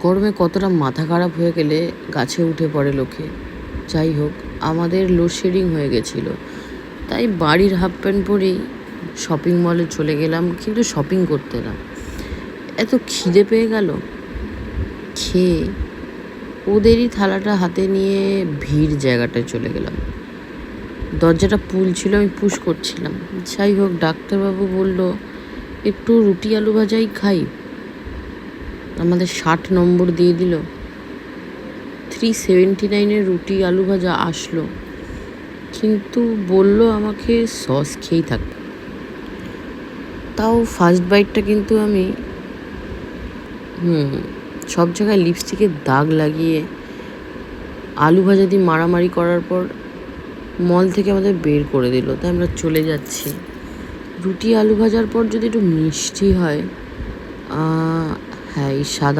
গরমে কতটা মাথা খারাপ হয়ে গেলে গাছে উঠে পড়ে লোকে। যাই হোক, আমাদের লোডশেডিং হয়ে গেছিলো, তাই বাড়ির হাফ প্যান্ট পরেই শপিং মলে চলে গেলাম, কিন্তু শপিং করতে না, এত খিদে পেয়ে গেল। খেয়ে ওদেরই থালাটা হাতে নিয়ে ভিড় জায়গাটায় চলে গেলাম। দরজাটা পুল ছিল, আমি পুশ করছিলাম। যাই হোক, ডাক্তারবাবু বলল একটু রুটি আলু ভাজাই খাই। আমাদের 60 নম্বর দিয়ে দিল। 379 রুটি আলু ভাজা আসলো, কিন্তু বলল আমাকে সস খেয়েই থাকতে। তাও ফার্স্ট বাইটটা কিন্তু আমি সব জায়গায় লিপস্টিকের দাগ লাগিয়ে আলু ভাজা দিয়ে মারামারি করার পর মল থেকে আমাদের বের করে দিল। তাই আমরা চলে যাচ্ছি। রুটি আলু ভাজার পর যদি একটু মিষ্টি হয়, হ্যাঁ, এই সাদা